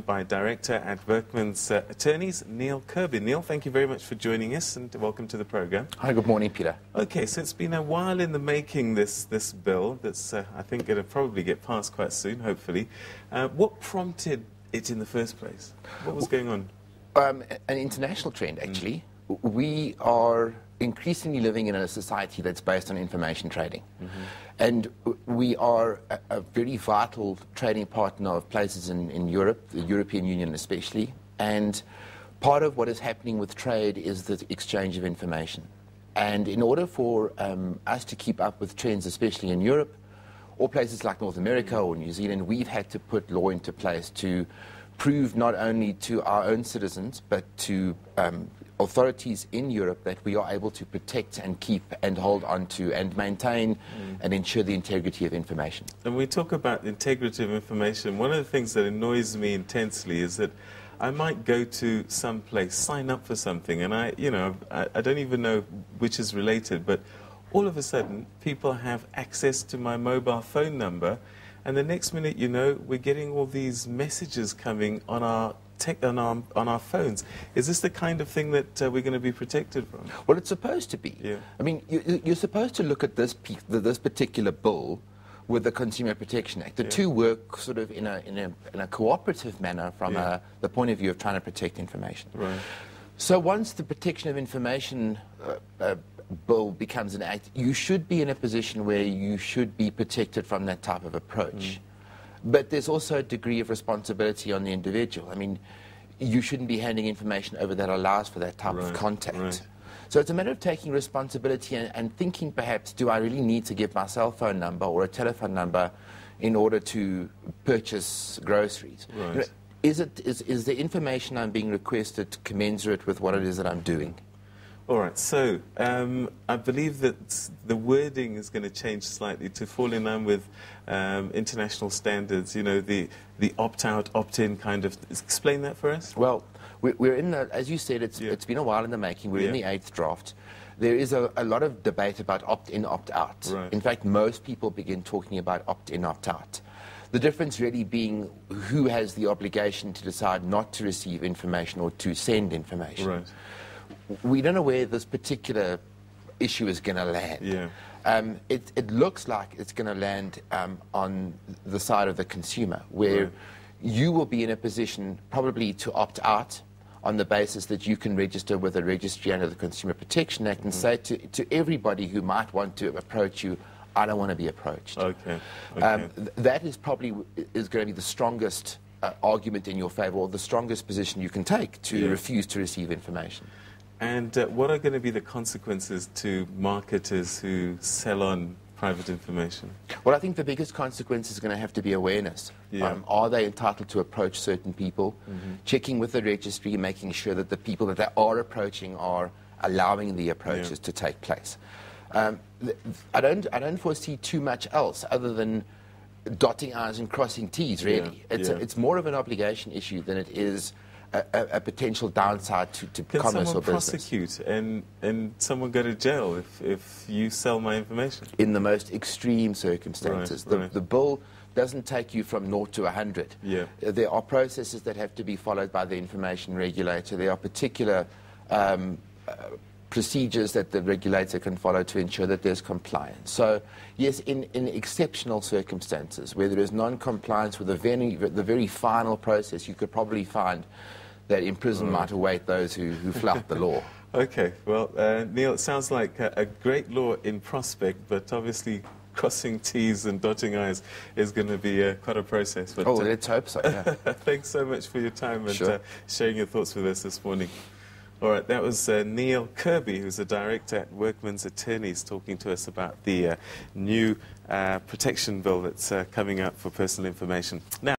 By Director at Workmen's Attorneys, Neil Kirby. Neil, thank you very much for joining us and welcome to the program. Hi, good morning, Peter. Okay, so it's been a while in the making, this bill that's, I think, going to probably get passed quite soon, hopefully. What prompted it in the first place? What was going on? An international trend, actually. We are increasingly living in a society that's based on information trading. And we are a very vital trading partner of places in Europe, the European Union especially. And part of what is happening with trade is the exchange of information. And in order for us to keep up with trends, especially in Europe, or places like North America or New Zealand, we've had to put law into place to prove not only to our own citizens, but to authorities in Europe that we are able to protect and keep and hold on to and maintain and ensure the integrity of information. And we talk about the integrity of information. One of the things that annoys me intensely is that I might go to some place, sign up for something, and I don't even know which is related, but all of a sudden people have access to my mobile phone number, and the next minute, you know, we're getting all these messages coming on our on our phones. Is this the kind of thing that we're going to be protected from? Well, it's supposed to be. Yeah. I mean, you're supposed to look at this particular bill with the Consumer Protection Act. The two work sort of in a cooperative manner from the point of view of trying to protect information. Right. So once the Protection of Information bill becomes an act, you should be in a position where you should be protected from that type of approach. But there's also a degree of responsibility on the individual. I mean, you shouldn't be handing information over that allows for that type of contact. Right. So it's a matter of taking responsibility and thinking perhaps, do I really need to give my cell phone number or a telephone number in order to purchase groceries? Right. You know, is the information I'm being requested commensurate with what it is that I'm doing? All right, so I believe that the wording is going to change slightly to fall in line with international standards, you know, the opt-out, opt-in kind of. Explain that for us. Well, we're in the, as you said, it's been a while in the making. We're in the 8th draft. There is a lot of debate about opt-in, opt-out. Right. In fact, most people begin talking about opt-in, opt-out. The difference really being who has the obligation to decide not to receive information or to send information. Right. We don't know where this particular issue is going to land. Yeah. It looks like it's going to land on the side of the consumer, where you will be in a position probably to opt out on the basis that you can register with a registry under the Consumer Protection Act and say to everybody who might want to approach you, I don't want to be approached. Okay. That is probably going to be the strongest argument in your favor, or the strongest position you can take to refuse to receive information. And what are going to be the consequences to marketers who sell on private information? Well, I think the biggest consequence is going to have to be awareness. Are they entitled to approach certain people? Checking with the registry, making sure that the people that they are approaching are allowing the approaches to take place. I don't foresee too much else other than dotting I's and crossing T's, really. It's more of an obligation issue than it is a potential downside to commerce or business. Can someone prosecute and someone go to jail if you sell my information? In the most extreme circumstances. The bill doesn't take you from 0 to 100. There are processes that have to be followed by the information regulator. There are particular procedures that the regulator can follow to ensure that there's compliance. So, yes, in exceptional circumstances where there is non-compliance with the very final process, you could probably find that imprisonment might await those who flout the law. Okay, well, Neil, it sounds like a great law in prospect, but obviously crossing T's and dotting I's is going to be quite a process. But, let's hope so, yeah. Thanks so much for your time and sharing your thoughts with us this morning. All right, that was Neil Kirby, who's a director at Workmen's Attorneys, talking to us about the new protection bill that's coming out for personal information. Now,